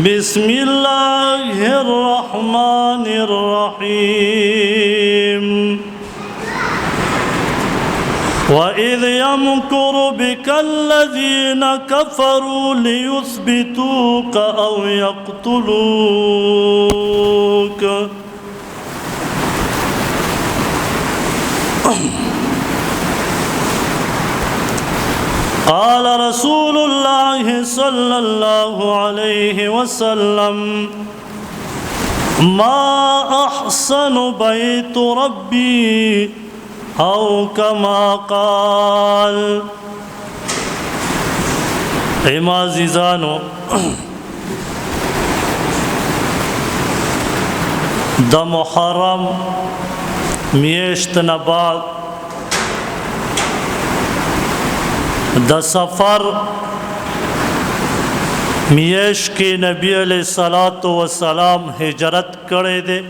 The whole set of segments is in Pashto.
بسم الله الرحمن الرحيم وإذ يمكر بك الذين كفروا ليثبتوك أو يقتلوك قال رسول الله صلى الله عليه وسلم ما أحسن بيت ربي أو كما قال. ایما عزیزانو دا محرم میشت نباد دا سفر میش کی نبی علیہ السلام ہجرت کرے دے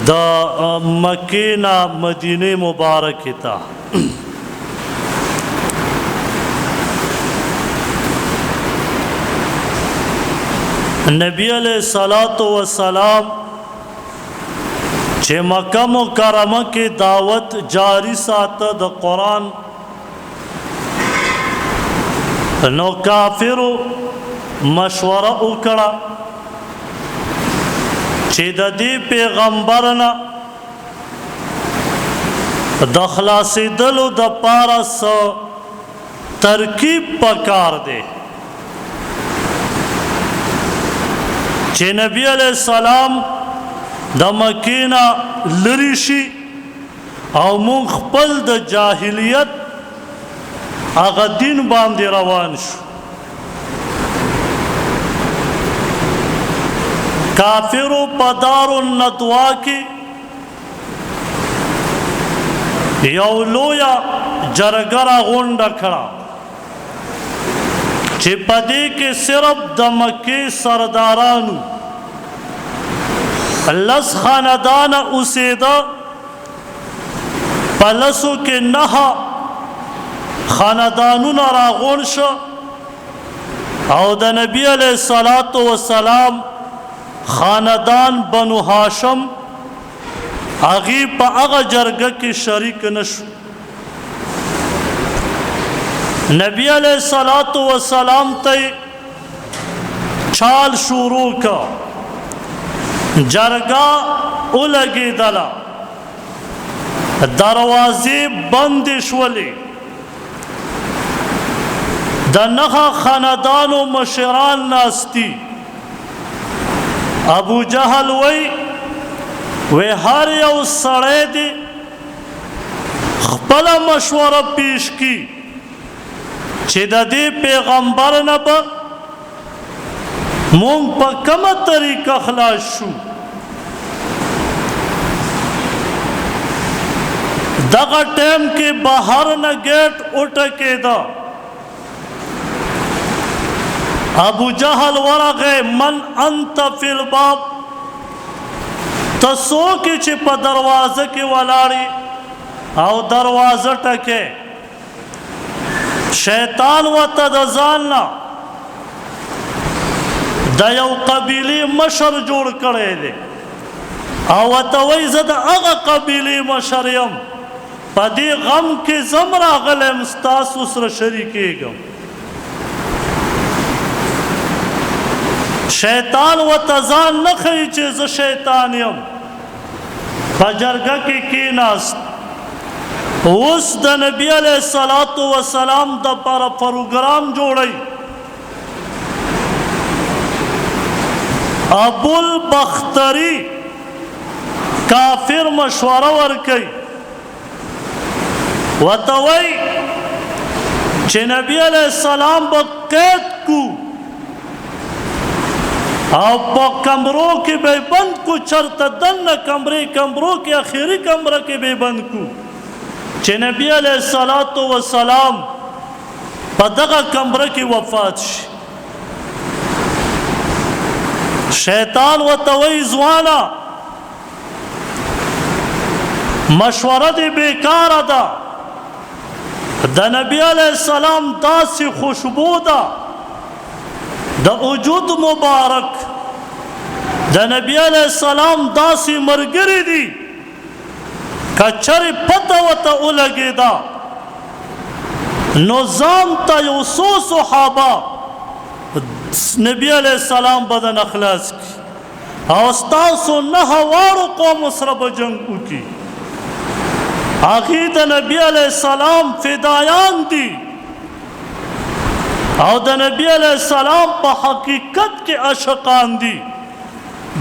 دا مکینہ مدینہ مبارک تا نبی علیہ السلام چھے مکہ مکرمہ کی دعوت جاری ساتا دا قرآن نو کافرو مشورہ اکڑا چھے دا دی پیغمبرنا دا خلاصی دلو دا پارا سا ترکیب پکار دے چھے نبی علیہ السلام دا مکینہ لریشی او مون خپل دا جاہلیت آغا دین باندی روان شو. کافرو پدار الندوا کی یولویا جرگرہ غنڈا کھڑا چی پدی کے صرف دا مکی سردارانو لس خاندان اسیدہ پلسو کے نہا خاندانون راغون شو او دا نبی علیہ السلام خاندان بنو ہاشم آغی پا اغا جرگہ کی شریک نشو. نبی علیہ السلام تی چھال شروع کا جرگہ اولگی دلا دروازی بندش ولی دنخا خاندان و مشران ناستی. ابو جہل وی ہر یو سڑے دی خپلا مشورہ پیش کی چی دا دی پیغمبر نبا مونگ پا کم طریقہ خلاص شو. دغا ٹیم کے باہر نہ گیٹ اٹھکے دا ابو جہل ورغے من انت فی الباب تسو کی چی پا دروازہ کی والاری او دروازہ ٹکے شیطان و تدزاننا دا یو قبیلی مشر جوڑ کرے دے او توی زد اغا قبیلی مشریم پا دی غم کی زمرا غلیم ستاس اسر شریکی گم. شیطان و تزان نخی چیز شیطانیم پا جرگہ کی ناست اس دا نبی علیہ السلام دا پارا پروگرام جوڑی ابو البختری کافر مشورہ ورکی وطوی چھ نبی علیہ السلام با قید کو او پا کمروں کی بے بند کو چرت دن کمروں کی آخری کمرہ کی بے بند کو چھ نبی علیہ السلام پا دغا کمرہ کی وفات شی. شیطان و توی زوانا مشورہ دی بیکار دا دا نبی علیہ السلام دا سی خوشبو دا د وجود مبارک د نبی علیہ السلام داسې ملګري دي که چرې پته ورته ولګېده نو ځان ته یو څو صحابه نبی علیہ السلام به درنه خلاص کړي او ستاسو 9 واړو قوم سره به جنګ وکړي هغې د نبی علیہ السلام فدایان دي او د نبی علیہ السلام په حقیقت کې عاشقان دي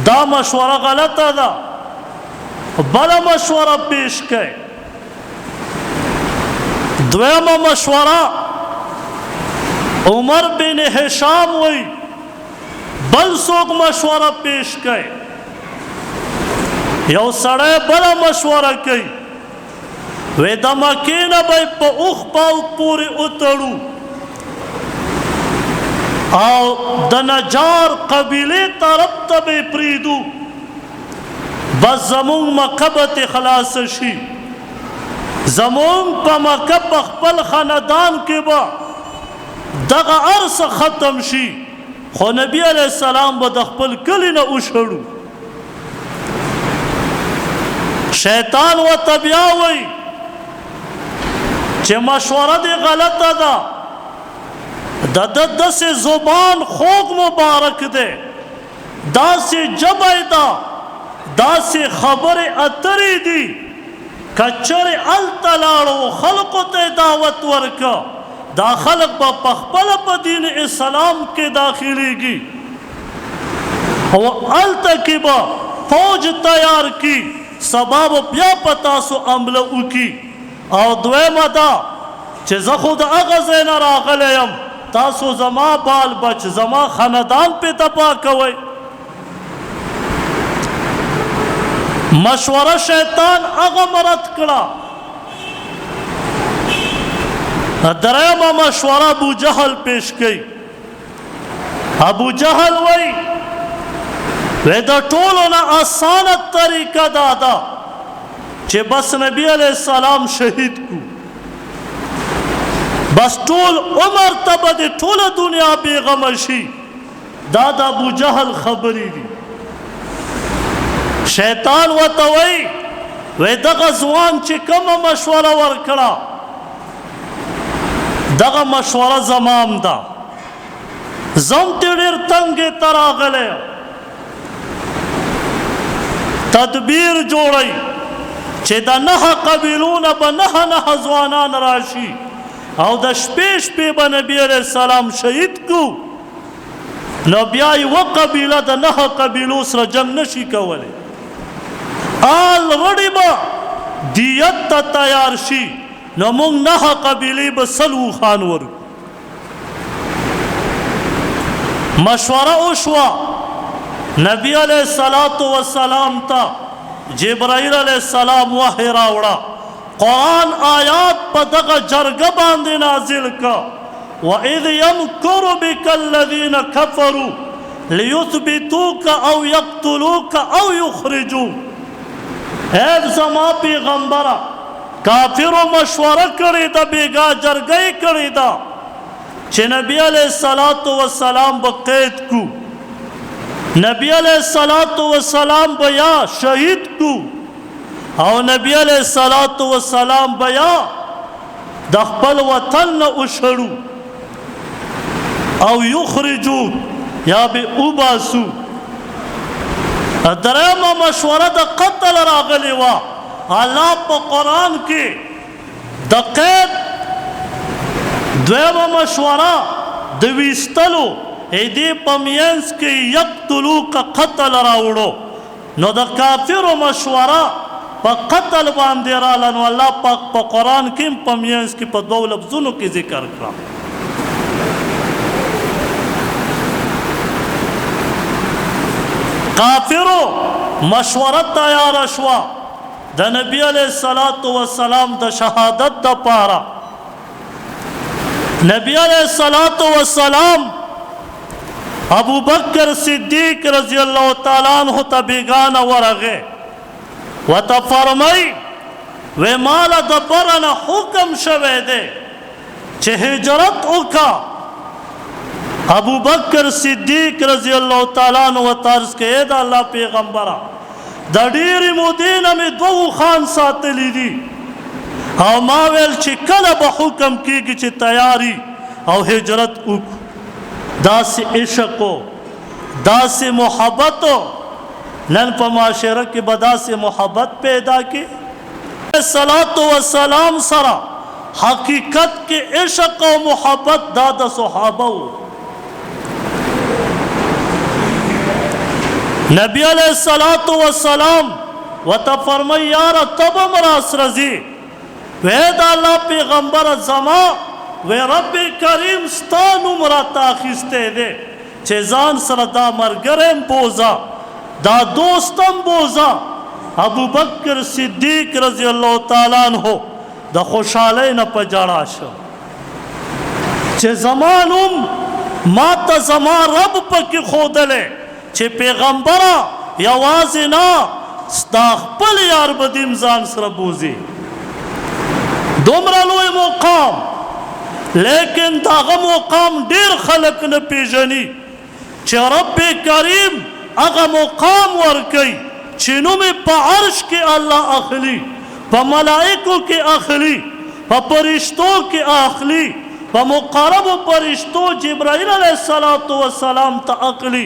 دا مشوره غلطه ده بله مشوره پیش کړئ دویمه مشوره عمر بن هشام وی بل څوک مشوره پیش کړئ یو سړی بله مشوره کوي وی د مکې نه به یې په اوښ پاو پورې وتړو او د نجار قبیلې طرف ته به یې پرېږدو بس زمونږ مکه به ترې خلاصه شي زمونږ په مکه په خپل خاندان کې به دغه هر څه ختم شي خو نبی علیہ السلام به د خپل کلي نه وشړو شیطان ورته بیا وایي چې مشوره دې غلطه ده د ده داسې زبان خوږ مبارک دی داسې ژبه یې ده داسې خبرې اترې دي که چرې هلته لاړو خلقو ته یې دعوت ورکه دا خلق به په خپله په دین اسلام کې داخلیږي او هلته کې به فوج تیار کړي سبا به بیا په تاسو حمله وکړي او دویمه ده چې زه خو د هغه ځای نه راغلی یم تاسو زما بال بچ زما خاندان پې تباه کوئ مشوره شیطان هغه مرد کړه دریمه مشوره ابو جهل پیش کړي ابو جهل وی د ټولو نه اسانه طریقه دا ده چې بس نبی علیہ السلام شهید کو بس ټول عمر ته به د ټوله دنیا بېغمه شي دا د ابو جهل خبرې دي شیطان ورته وایي دغه ځوان چې کومه مشوره ورکړه دغه مشوره زما هم ده زه هم ترې ډېر تنګې ته راغلی تدبیر جوړئ چې د 9 قبیلو نه به 9 ځوانان راشي او د شپې شپې به نبی علیہ السلام شهید کو نو بیا یوه قبیله د 9 قبیلو سره جنګ نشي کولی آلریډي به دیت ته تیار شي نو موږ 9 قبیلې به 100 خان ورکو مشوره وشوه نبی علیہ السلام ته جبرائیل علیہ السلام وحی راوړه قرآن آیات په دغه جرګه باندې نازل کا وَإِذْ يَمْكُرُ بِكَ الَّذِينَ كَفَرُوا لِيُثْبِتُوكَ أَوْ يَقْتُلُوكَ أَوْ يُخْرِجُوكَ اے زما پیغمبره کافرو مشوره کړې ده بیګا جرګه یې کړې ده چې نبی علیہ السلام به قید کو نبی علیہ السلام به یا شهید کو او نبی علیہ السلام به یا د خپل وطن نه وشړو او یخرجو یا به وباسو دریمه مشوره د قتل راغلی وه الله په قرآن کې د قید دویمه مشوره د ویستلو دې په منځ کې یقتلوک قتل راوړو نو د کافرو مشوره په قتل باندې راله نو الله پاک په قرآن کې په منځ کې په 2 لفظونو کې ذکر کړه کافرو مشوره تیار شوه د نبی علیہ السلام د شهادت دپاره نبی علیہ السلام ابو بکر صدیق رضی اللہ تعالیٰ عنہ تا بیگانه ورغه وته فرمای و مال د برنه حکم شوه دی چې هجرت وکا ابو بکر صدیق رضی اللہ تعالیٰ عنہ طرز کې اے دا الله پیغمبره د ډېرې مودې نه مې دوه خان ساتلی دي او ما ویل چې کله به حکم کېږي چې تیاری او هجرت وکړو داسې عشق و داسې محبت و نن په معاشره کې به داسې محبت پیدا کې صلات و سلام سره حقیقت کې عشق او محبت دا د صحابه و نبی علیہ الصلوۃ والسلام وته فرمای یار تب مراس رضی وې دا الله پیغمبر زما و رب کریم ستانو مراد اخیسته دے چې ځان سره دا مرګرم بوزا دا دوستم بوزا ابو بکر صدیق رضی اللہ تعالی عنہ د خوشاله نه پجاړه شو چې زمانم ما ته زما رب پکې خودله چې پیغمبره یوازې نه ستا خپل یار بدیم ځان سره بوزي دومره لوی مقام لیکن داغه مقام ډیر خلق نه پیژني چې رب کریم هغه مقام ورکي چې نوم په عرش کې الله اخلي په ملائکو کې اخلي په فرشتو کې اخلي په مقرب فرشتو جبرائیل علیه السلام ته اخلي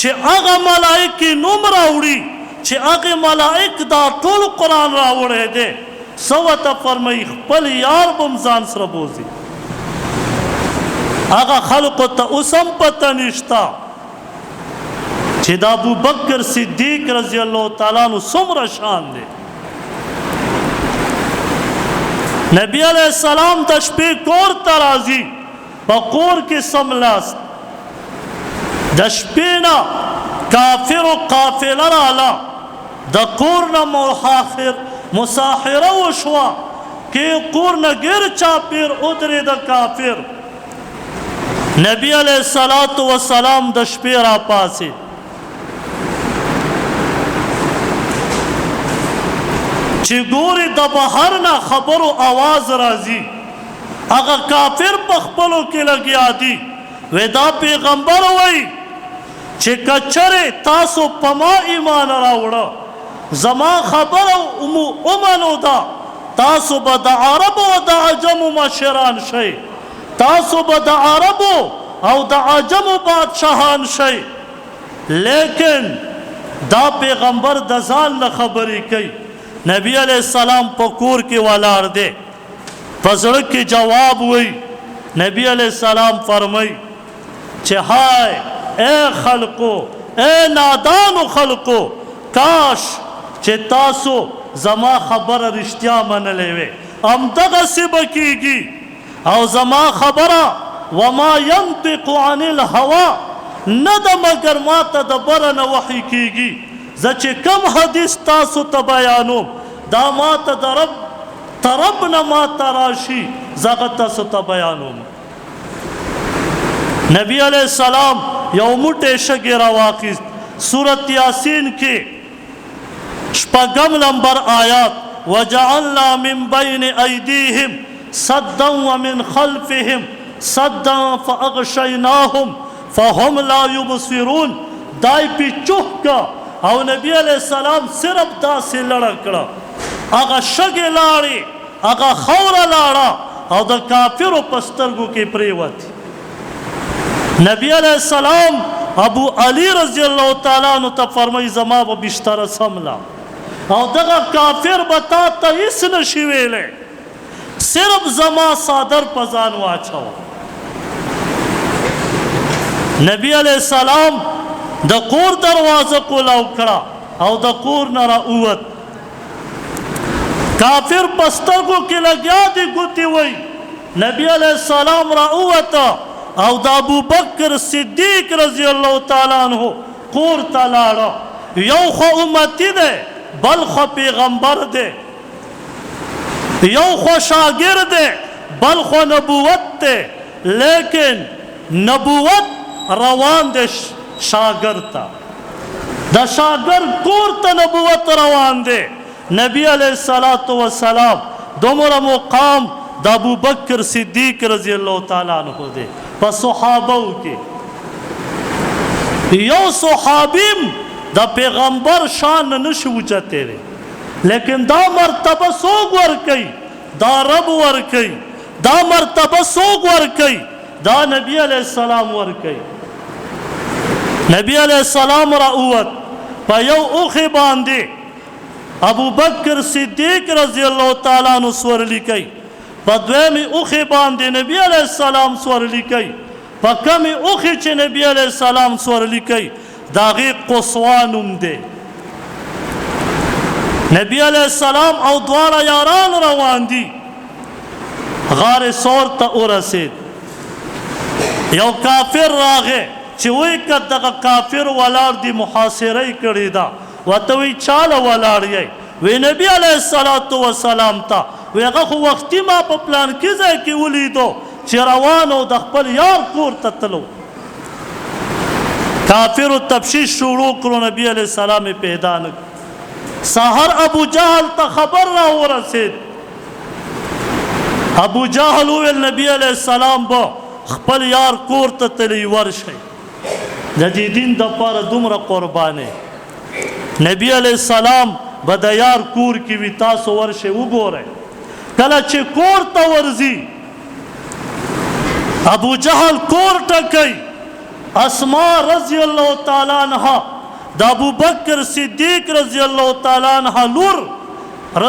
چې هغه ملائکه نوم راوړي چې هغه ملائک دا ټول قرآن راوړی دی سوته فرمای خپل یار بم ځان سره بوزي هغه خلقو ته اوسم پته نشتا چې دا ابو بکر صدیق رضی الله تعالی عنہ څومره شان دی نبی علیہ السلام د شپې کور ته راځي په کور کې سملاست د شپې نه کافرو قافله راله د کور نه مساحره وشوه کې کور نه ګیر چاپیر ودرې د کافر نبی علیہ الصلوۃ والسلام د شپې را پاسې چې ګوري د بهر نه خبرو आवाज راځي هغه کافر په خپلو کې لګیا دي ودا پیغمبر وای چې کچره تاسو په ما ایمان راوړو زما خبر اومنو دا تاسو به د عرب او د عجم مشران شئ تاسو به د عرب او د عجم بادشاهان شئ لیکن دا پیغمبر د ځان له خبرې کوي نبی علیہ السلام په کور کې ولاړ دی په زړه کې جواب وای نبی علیہ السلام فرمای چې هاي اے خلقو اے نادانو خلقو کاش چې تاسو زما خبره رښتیا منلې وې همدغسې به کېږي او زما خبره وما ينطق عن الهوى نه ده مګر ما ته د بره نه وحي کېږي زه چې کم حدیث تاسو ته بیانوم دا ما ته د رب طرف نه ما ته راشي زه هغه تاسو ته بیانوم نبی علیہ السلام یو موټی شګې راواخیست سورت یاسین کې شپږم نمبر آیات وجعلنا من بین ایدیهم صدا ومن خلفهم صدا فاغشیناهم فهم لا یبصرون دای پی چوکا او نبی علیہ السلام صرف داسې لړه کړه هغه شګې لاړې هغه خوره لاړه او د کافرو په سترګو کې پرېوتې نبی علیہ السلام ابو علی رضی اللہ تعالیٰ عنہ ته فرمای زما به بستر سملا او دغه کافر به تا ته هیڅ نشي ویلی صرف زما صادر په ځان واچو نبی علیہ السلام د کور دروازه کولاو کړه او د کور نه راووت کافر په سترګو کې لګیا دی ګوتې وی نبی علیہ السلام راووته او د ابو بکر صدیق رضی الله تعالی عنہ کور ته لاړه یو خو امتی دی بل خو پیغمبر دی یو خو شاگرد دی بل خو نبوت دی لیکن نبوت روان دی شاگرد ته د شاگرد کور ته نبوت روان دی نبی علیہ السلام دومره مقام د ابو بکر صدیق رضی الله تعالی عنہ دی په صحابو کې یو صحابیم د پیغمبر شان نشو اوچته دی لیکن دا مرتبه څوک ورکوي دا رب ورکوي دا مرتبه څوک ورکوي دا نبی علیہ السلام ورکوي نبی علیہ السلام راوت په یو اوخې باندې ابو بکر صدیق رضی الله تعالی عنہ سورلی کوي په دویمې اوخې باندې نبی علیہ السلام سورلی کوي په کمې اوخې چې نبی علیہ السلام سورلی کوي د هغې قصوا نوم دی نبی علیہ السلام او دواړه یاران روان دي غار سور ته ورسېد یو کافر راغی چې وایي که دغه کافر ولاړ دي محاصره یې کړې ده ورته وایي چاله ولاړ یې وی نبی علیه السلام ته وی هغه خو وختي ما په پلانکي ځای کې ولیدو چې روان او د خپل یار کور ته تلو کافرو تبشیش شروع کړو نبی علیه السلام یې پیدا نه سحر ابو جهل ته خبر را ورسېد ابو جهل وویل نبی علیه السلام به خپل یار کور ته تللی ورشئ د دې دین دپاره دومره قربانې نبی علیه السلام به د یار کور کې وي تاسو ورشئ وګورئ کله چې کور ته ورځي ابو جهل کور ټکوي اسماء رضی الله تعالی عنها د ابو بکر صدیق رضی الله تعالی عنها لور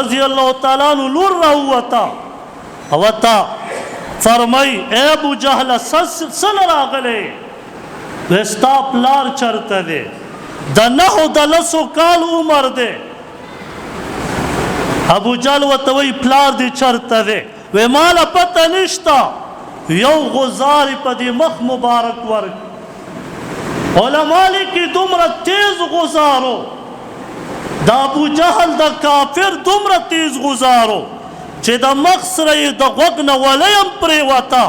رضی الله تعالی عنہ لور راووته وته فرمای اے ابو جهل سل راغلی وستا پلار چرته دی د 9 کال عمر دی ابو جهل ورته وایي پلار دی چرته دی وی ماله پته نشته یو غزار په دې مخ مبارک ورک علما لیکي دومره تیز غزارو د ابو جهل د کافر دومره تیز غزارو چې د مخ سره یې د غوږ نه ولی هم پرېوته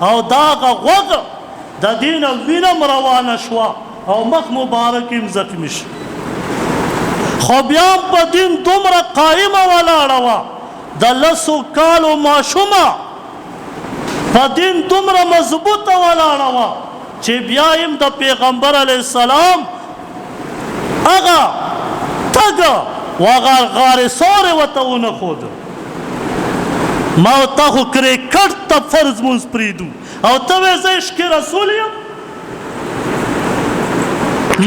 او د هغه غوږ د دې نه وینه هم روانه شوه او مخ مبارک هم زخمي شو خو بیا هم په دین دومره قایمه ولاړه وه د 10 کالو ماشومه په دین دومره مضبوطه ولاړه وه چې بیا هم د پیغمبر علیه السلام هغه تګه و هغه غار سورې ورته ونښوده ما ورته خو کرکټ ته فرض مونځ پرېږدو او ته وایې زه عشق رسول یم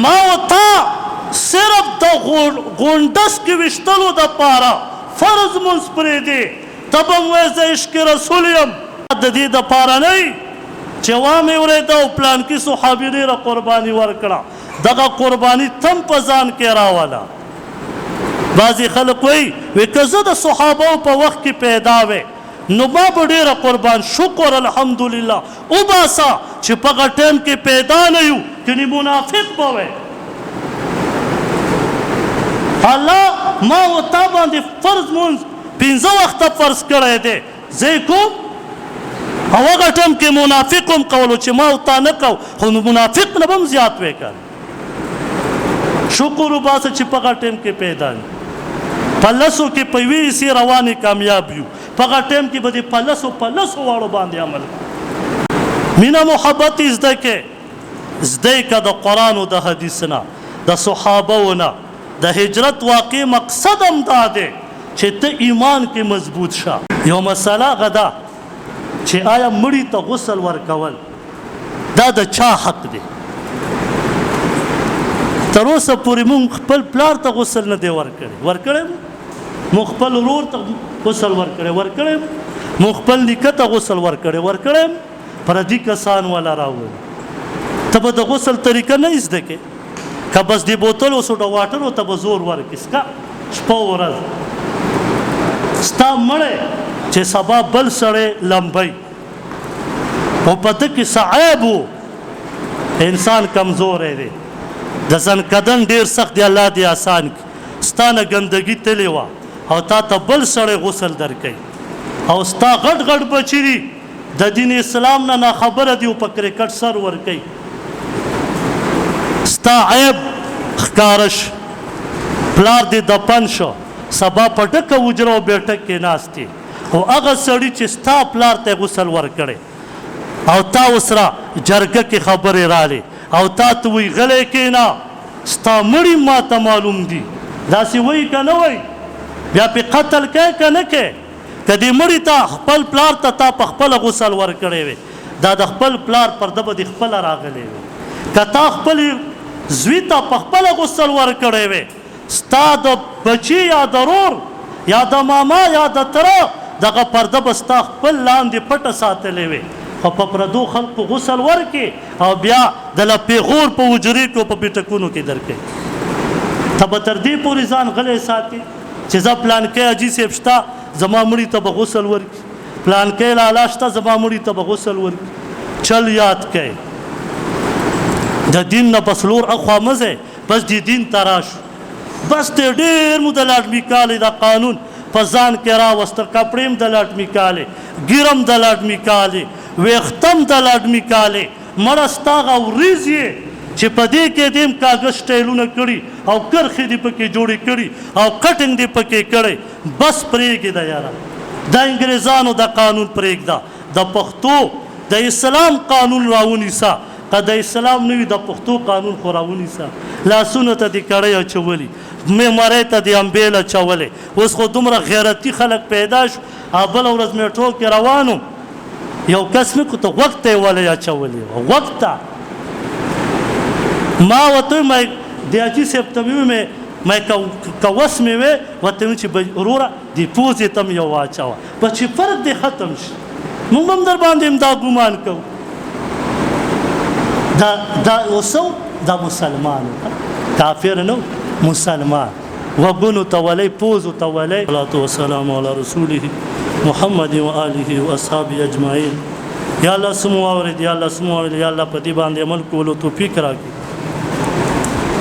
ما ورته صرف د غونډس کې ویشتلو دپاره فرض مونځ پرېږدې ته به م وایې زه عشق رسول یم د دې دپاره نه وي چې وا مې اورېده او پلانکي صحابي ډېره قرباني ورکړه دغه قرباني تم په ځان کې راوله بعضې خلک وایي که زه د صحابو په وخت کې پیدا وې نو ما به ډېره قربان شکر الحمدلله وباسه چې په هغه ټایم کې پیدا نه یو کنې منافق به وی الله ما و تا باندې فرض مونځ 15 وخته فرض کړی دی زه یې کوم او هغه ټایم کې منافق هم کولو چې ما و تا نه کو خو منافق نه به هم زیات وی که شکر وباسه چې په هغه ټایم کې پیدا نه په لسو کې په یوې حصې روانې کامیاب یو په هغه ټایم کې به دې په لسو واړو باندې عمل مینه محبت یې زده کې زده یې که د قرآن او د حدیث نه د صحابو نه د هجرت واقع مقصد هم دا دی چې ته ایمان کې مضبوط شه یو مسله هغه ده چې آیا مړي ته غسل ورکول دا د چا حق دی تر اوسه پورې مونږ خپل پلار ته غسل نه دی ورکړی مونږ خپل ورور ته غسل ورکړی مونږ خپل نیکه ته غسل ورکړی پردي کسان والا راوړي ته به د غسل طریقه نه زده کې که بس دی بوتل او سوډا واټر ته به زور ورکړي سکه شپه ورځ ستا مړی چې سبا بل سړی لمبی او په ده کې څه عیب و انسان کمزوری دی د زنکدن ډېر سخت دی الله دې آسان کړي ستا نه ګندګي تلې وه او تا ته بل سړی غسل درکوي او ستا غټ غټ بچي دي د دین اسلام نه ناخبره دي او په کرکټ سر ورکوي ستا عیب ښکاره شو پلار دې دفن شو سبا په ډکه حجره او بیټک کې ناست دی او هغه سړي چې ستا پلار ته غسل ورکړی او تا وسره جرګه کې خبرې رالی او تا ته وی غلی کېنه ستا مړي ما ته معلوم دي داسې وایي که نه وایي بیا پې قتل کوې که نه کوې که دې مړي ته خپل پلار ته تا په خپله غسل ورکړی وې دا د خپل پلار پرده به دې خپله راغلی وې که تا خپل زوی ته په خپله غسل ورکړی وې ستا د بچي یا د رور یا د ماما یا د تره دغه پرده به ستا خپل لاندې پټه ساتلې وې خو په پردو خلقو غسل ورکې او بیا د له پیغور په حجرې کې او په بیټکونو کې درکوي ته به تر دې پورې ځان غلی ساتې چې زه پلانکی حاجي صاحب شته زما مړي ته به غسل ورکړي پلانکی لالا شته زما مړي ته به غسل ورکړي چل یاد کوئ د دین نه بس لور اخوا مه ځئ بس دې دین ته راشو بس دی ډېر مو د لاټمي کالی دا قانون په ځان کې راوسته کپړې هم د لاټمي کالی ګیرم د لاټمي کالی ویښتم د لاټمي کالی مړه ستا هغه وریځ یې چې په دې کې دې هم کاغذ سټایلونه کړي او کرښې دې پکې جوړې کړي او کټنګ دې پکې کړی بس پرېږدې یاره د انګریزانو د قانون پرېږده د پښتو د اسلام قانون راونیسه که د اسلام نه وي د پښتو قانون خو راونیسه لاسونو ته دې کړی اچولي معمارۍ ته دې امبېل اچولی اوس خو دومره غیرتي خلک پیدا شو او بله ورځ میټرو کې روان وم یو کس مې کو ته غوږ ته یې ولی اچولې وه غوږ ته ما ورته ویم د حاجي صاحب ته مې ویې که وس مې وې ورته ویم چې وروره دې پوزې ته م یو واچوه بس چې فرق دې ختم شي موږ هم در باندې دا ګمان کوو دا اوسو دا مسلمان کافر نه مسلمان وګونو ته ولی پوزو ته ولی صلوات والسلام علی رسوله محمد و آله و اصحابه اجمعین یا الله سمو اورید یا الله سمو اورید یا الله په دې باندې عمل کولو توفیق راکړي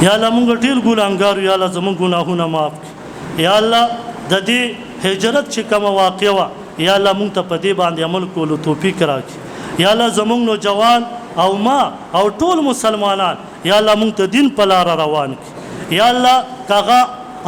یا الله مونږ ټول ګناهګار یا الله زموږ ګناهونه معاف کړي یا الله د دې هجرت چې کومه واقعه وه یا الله مونږ ته په دې باندې عمل کولو توفیق راکړي یا الله زموږ نوجوان او ما او ټول مسلمانان یا الله مونږ ته دین په لاره روان کړي یا الله کاغه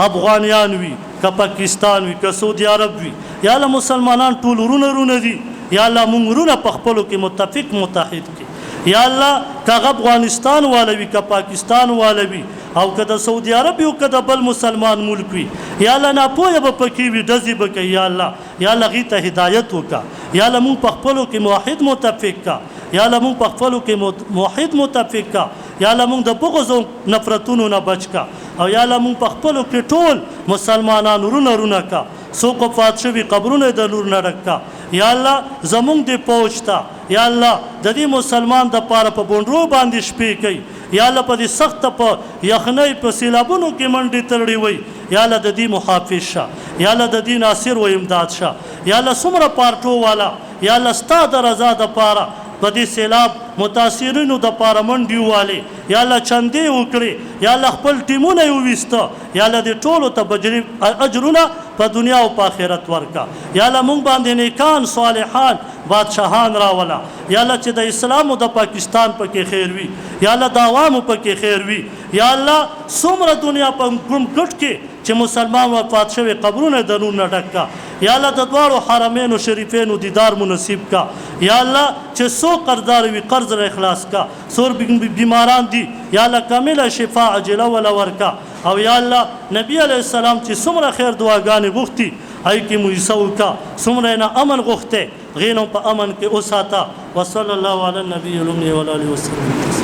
افغانیان وي که پاکستان وي که سعودي عرب وي یا الله مسلمانان ټول ورونه دي یا الله مونږ ورونه په خپلو کې متفق متحد کړي یا الله کاغه افغانستان والا وي که پاکستان والا وي او که د سعودي عرب وي او که د بل مسلمان ملک وي یا الله ناپوهه به پکې وي ډزې به کوي یا الله هغې ته هدایت وکړه یا الله مونږ په خپلو کې موحد متفق کړه یا الله مونږ په خپلو کې موحد متفق کړه یا الله مونږ د بغض او نفرتونو نه بچ کړه او یا الله مونږ په خپلو کې ټول مسلمانان رونه کړه څوک وفات شوي قبرونه د نور نه ډک کړه یا الله زمونږ د پوج ته یا الله د دې مسلمان دپاره په بونډرو باندې شپې کوي یا الله په دې سخته په یخنۍ په سیلابونو کې منډې تړلې وي یا الله د دې محافظ شه یا الله د دې ناصر و امداد شه یا الله څومره پارټو والا یا الله ستا د رضا دپاره په دې سیلاب متاثرینو دپاره منډې ووالې یا الله چندې وکړې یا الله خپل ټیمونه یې وویسته یا الله دې ټولو ته اجرونه په دنیا او په آخرت ورکړه یا الله مونږ باندې نیکان صالحان بادشاهان راوله یا الله چې د اسلام او د پاکستان پکې خیر وي یا الله د عوامو پکې خیر وي یا الله څومره دنیا په کوم ګټ کې چې مسلمان وفات شوی قبرونه د نور نه ډک کړه یا الله د دواړو حرمینو شریفینو دیدار مو نصیب کا یا الله چې څو قرضدار وي قرض را اخلاص کا څور بیماران دي یا الله کامله شفا عاجله ولا ورکا او یا الله نبی علیه السلام چې څومره خیر دعاګانې غوښتي هغې کې مویسه وکړه څومره نه امن غوښتی هغې نه په امن کې وساته وصلی الله علی النبي الامي وعلى آله وسلم